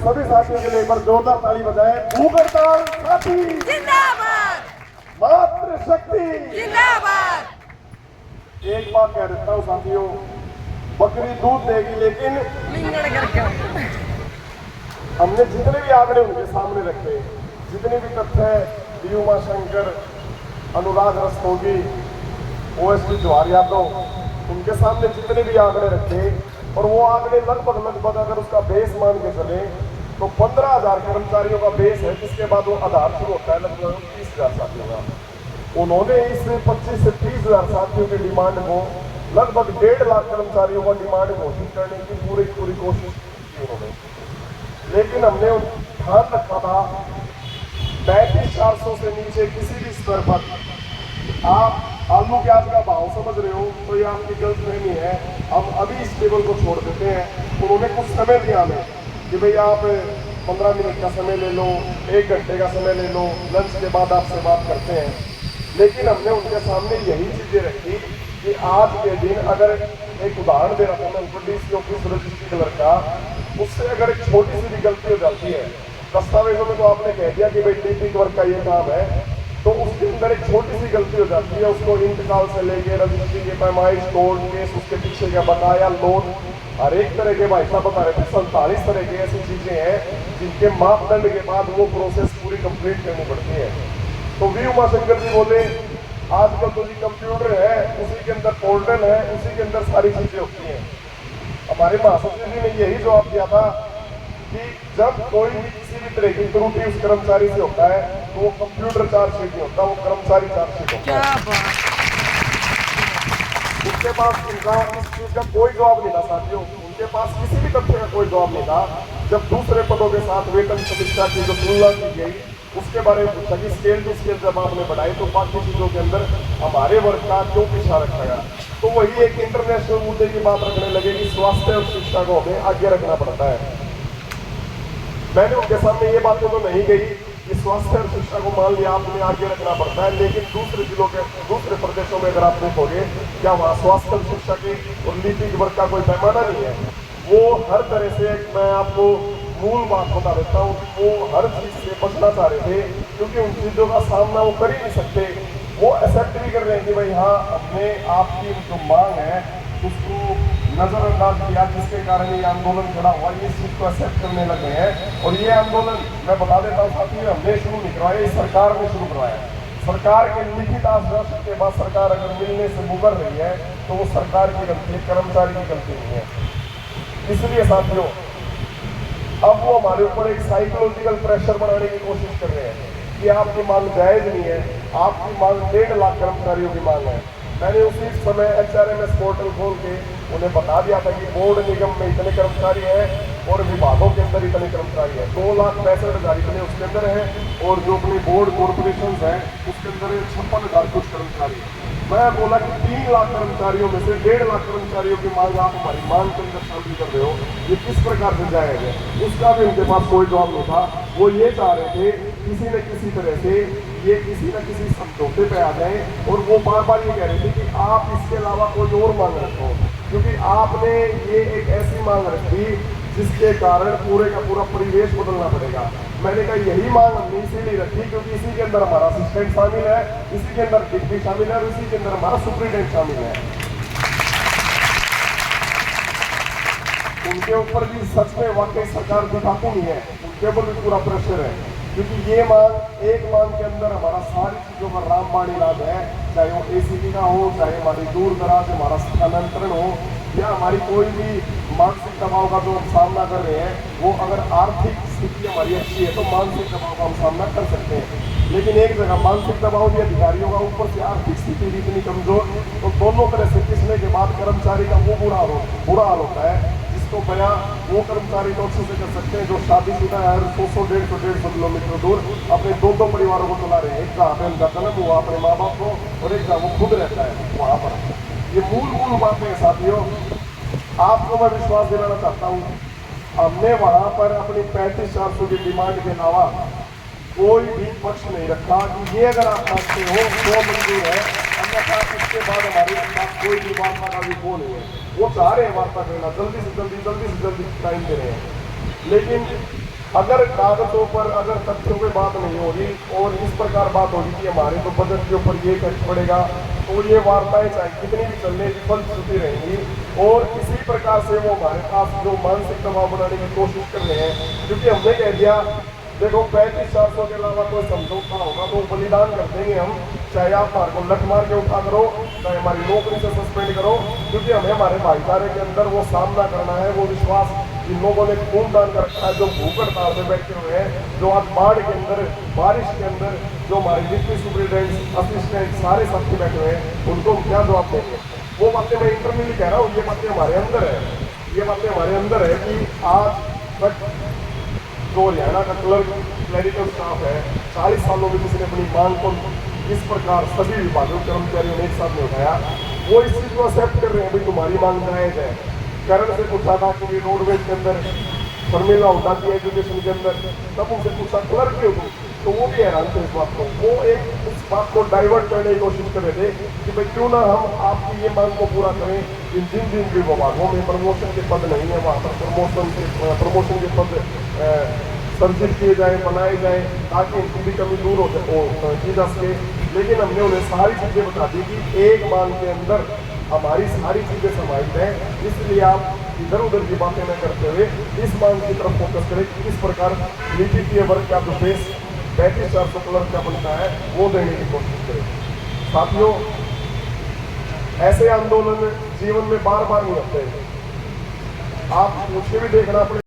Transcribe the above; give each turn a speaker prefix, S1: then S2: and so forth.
S1: सभी साथियों के लिए एक बार जोरदार ताली बजाएं। भूख हड़ताल साथी
S2: जिंदाबाद,
S1: मातृशक्ति
S2: जिंदाबाद।
S1: एक बात कह देता हूँ साथियों, बकरी दूध देगी लेकिन
S2: लिंगड़ करके
S1: हमने जितने भी आंकड़े उनके सामने रखे, जितने भी तथ्य डी उमाशंकर, अनुराग रस्तोगी, ओएसडी जवाहर यादव, उनके सामने जितने भी आंकड़े रखे और वो आंकड़े लगभग अगर उसका बेस मान के चले तो 15,000 कर्मचारियों का बेस है, जिसके बाद वो आधार शुरू होता है लगभग 30,000 साथियों का। उन्होंने इस 25 से 30,000 साथियों की डिमांड को लगभग 1.5 लाख कर्मचारियों का डिमांड घोषित करने की पूरी कोशिश की उन्होंने। लेकिन हमने ध्यान रखा था 35,400 से नीचे किसी भी स्तर पर आप आलू प्याज का भाव समझ रहे हो तो ये आपकी गलतफहमी है। हम अभी इस टेबल को छोड़ देते हैं। उन्होंने कुछ समय दिया हमें कि भाई आप 15 मिनट का समय ले लो, 1 घंटे का समय ले लो, लंच के बाद आपसे बात करते हैं। लेकिन हमने उनके सामने यही चीजें रखी कि आज के दिन अगर एक उदाहरण दे रहा था मैं डीसी ऑफिस रजिस्ट्री क्लर्क का, उससे अगर एक छोटी सी भी गलती हो जाती है, दस्तावेजों में तो आपने कह दिया कि भाई डीपी क्लर्क का ये काम है, तो उसके अंदर एक छोटी सी गलती हो जाती है, उसको इंतकाल से लेके रजिस्ट्री के पैमाइश कोर्ट केस, उसके पीछे का बकाया लोन, हर एक तरह के भाई साहब बता रहे थे 47 तरह की ऐसी चीजें हैं जिनके मापदंड के बाद वो प्रोसेस पूरी कंप्लीट करनी पड़ती है। तो वी उमाशंकर जी बोले आजकल तो जी कंप्यूटर है, उसी के अंदर पोर्टल है, उसी के अंदर सारी चीजें होती हैं। हमारे महासचिव जी ने यही जवाब दिया था कि जब कोई भी किसी भी तरह की त्रुटि उस कर्मचारी से होता है तो वो कंप्यूटर चार्जशीट नहीं होता, वो कर्मचारी चार्जशीट होता है। उनके पास इनका इस चीज का कोई जवाब नहीं था साथियों, उनके पास किसी भी तथ्य का कोई जवाब नहीं था। जब दूसरे पदों के साथ वेतन समीक्षा की जो तुलना की गई उसके बारे में पूछा कि स्केल टू स्केल जब आपने बढ़ाई तो बाकी चीजों के अंदर हमारे वर्ग का क्यों पीछा रखा गया। तो वही एक इंटरनेशनल मुद्दे की बात रखने लगे कि स्वास्थ्य और शिक्षा को हमें आगे रखना पड़ता है। मैंने उनके सामने ये बातें तो नहीं कही कि स्वास्थ्य और शिक्षा को मान लिया आपने आगे रखना पड़ता है, लेकिन दूसरे जिलों के दूसरे प्रदेशों में अगर आप देखोगे क्या वहाँ स्वास्थ्य और शिक्षा की और नीति वर्ग का कोई पैमाना नहीं है। वो हर तरह से मैं आपको मूल बात बता देता हूँ कि वो हर चीज से बचना चाह रहे थे क्योंकि उन चीजों का सामना वो कर ही नहीं सकते। वो एक्सेप्ट भी कर रहे हैं कि भाई हाँ हमने आपकी जो मांग है उसको नजरअंदाज किया, जिसके कारण ये आंदोलन खड़ा हुआ, ये चीज को एक्सेप्ट करने लगे हैं। और ये आंदोलन मैं बता देता हूँ साथियों, हमने शुरू नहीं करवाया, ये सरकार ने शुरू करवाया। सरकार के लिखित आश्वासन के बाद सरकार अगर मिलने से मुकर रही है तो वो सरकार की गलती है, कर्मचारी की गलती नहीं है। इसलिए साथियों अब वो हमारे ऊपर एक साइकोलॉजिकल प्रेशर बनाने की कोशिश कर रहे हैं कि आपकी मांग जायज नहीं है, आपकी मांग 1.5 लाख कर्मचारियों की मांग है। मैंने उसी समय HRMS पोर्टल खोल के उन्हें बता दिया था कि बोर्ड निगम में इतने कर्मचारी हैं और विभागों के अंदर इतने कर्मचारी हैं, 2,65,000 इतने उसके अंदर हैं और जो अपनी बोर्ड कॉर्पोरेशन है उसके अंदर 56,000 कुछ कर्मचारी हैं। मैं बोला कि 3 लाख कर्मचारियों में से 1.5 लाख कर्मचारियों की मांग आप हमारी मांग के अंदर शामिल कर रहे हो, ये किस प्रकार से जाएगा। उसका भी उनके पास कोई जवाब नहीं था। वो ये चाह रहे थे किसी न किसी तरह से ये किसी न किसी समझौते पे आ जाए और वो बार बार ये कह रहे थे कि आप इसके अलावा कोई और मांग रखो, क्योंकि आपने ये एक ऐसी मांग रखी जिसके कारण पूरे का पूरा परिवेश बदलना पड़ेगा। मैंने कहा यही मांग हमने इसीलिए रखी क्योंकि इसी के अंदर हमारा असिस्टेंट शामिल है, इसी के अंदर डिप्टी शामिल है और इसी के अंदर हमारा सुप्रीटेंडेंट शामिल है। उनके ऊपर भी सच में वाकई सरकार दिखाती नहीं है, उनके ऊपर भी पूरा प्रेशर है क्योंकि ये मांग एक मांग के अंदर हमारा सारी चीजों का रामबाण इलाज है, चाहे वो ACP का हो, चाहे हमारी दूर दराज हमारा स्थानांतरण हो या हमारी कोई भी मानसिक दबाव का जो हम सामना कर रहे हैं, वो अगर आर्थिक स्थिति हमारी अच्छी है तो मानसिक दबाव का हम सामना कर सकते हैं। लेकिन एक जगह मानसिक दबाव भी अधिकारियों का, ऊपर से आर्थिक स्थिति भी इतनी कमजोर, तो दोनों तरह से पिसने के बाद कर्मचारी का वो बुरा हाल होता है जिसको बयां वो कर्मचारी तो अच्छे से कर सकते हैं जो शादीशुदा है, 100-150 किलोमीटर दूर अपने 2 परिवारों को चला रहे हैं। एक जहाँ पे उनका जन्म हुआ अपने माँ बाप को और एक जहाँ वो खुद रहता है वहाँ पर। ये मूल बातें हैं साथियों, आपको मैं विश्वास दिलाना चाहता हूँ। हमने वहाँ पर अपनी 35,400 की डिमांड के अलावा कोई भी पक्ष नहीं रखा कि ये अगर आप मानते हो तो मंजूर है, अन्यथा इसके बाद हमारे पास कोई भी वार्ता का भी वो नहीं है। वो चाह रहे हैं वार्ता करना, जल्दी से जल्दी टाइम दे रहे हैं, लेकिन अगर कागजों पर अगर तथ्यों पे बात नहीं होगी और इस प्रकार बात होगी कि हमारे तो बजट के ऊपर ये खर्च पड़ेगा, तो ये वार्ताएं चाहे कितनी भी चलने विफल चुकी रहेंगी। और इसी प्रकार से वो हमारे पास जो मानसिक दबाव बनाने की कोशिश कर रहे हैं, क्योंकि हमने कह दिया देखो 35-400 के अलावा कोई समझौता होगा तो बलिदान कर देंगे हम, चाहे आप हमारे को लठ मार के उठा करो, चाहे हमारी नौकरी से सस्पेंड करो, क्योंकि हमें हमारे भाईचारे के अंदर वो सामना करना है। वो विश्वास जिन लोगों ने खून दान कर रखा है, जो भूख हड़ताल में बैठे हुए हैं, जो आज बाढ़ के अंदर, बारिश के अंदर, जो हमारे डिप्टी सुपरिटेंडेंट असिस्टेंट सारे साथी बैठे हुए हैं, उनको हम क्या जवाब देंगे? वो बातें मैं इंटरव्यू में कह रहा हूँ, ये बातें हमारे अंदर है, ये बातें हमारे अंदर है कि आज तक जो हरियाणा का क्लरिकल स्टाफ है, 40 सालों में किसी ने अपनी मांग को इस प्रकार सभी विभागों के कर्मचारियों ने एक साथ में उठाया, वो इस चीज को एक्सेप्ट कर रहे हैं भाई तुम्हारी मांग जायज है। करण से पूछा था कि रोडवेज के अंदर शर्मिला होता थी एजुकेशन के अंदर, तब उनसे पूछा क्लर्क क्यों हो, तो वो भी हैरान थे इस बात को। वो एक इस बात को डाइवर्ट करने की कोशिश कर रहे थे कि भाई क्यों ना हम आपकी ये मांग को पूरा करें, जिन जिन भी विभागों में प्रमोशन के पद नहीं है वहाँ पर प्रमोशन के पद सर्जित किए जाए, बनाए जाए, ताकि इनकी भी कमी दूर की जा सके। लेकिन हमने उन्हें सारी चीज़ें बता दी कि एक मांग के अंदर हमारी सारी चीज़ें समाहित हैं, इसलिए आप इधर उधर की बातें न करते हुए इस मांग की तरफ फोकस करें कि किस प्रकार नीति वर्ग का जो फेस 35-400 कलर का बनता है वो देने की कोशिश करें। साथियों, ऐसे आंदोलन जीवन में बार बार नहीं होते, आप मुझे भी देखना पड़ेगा।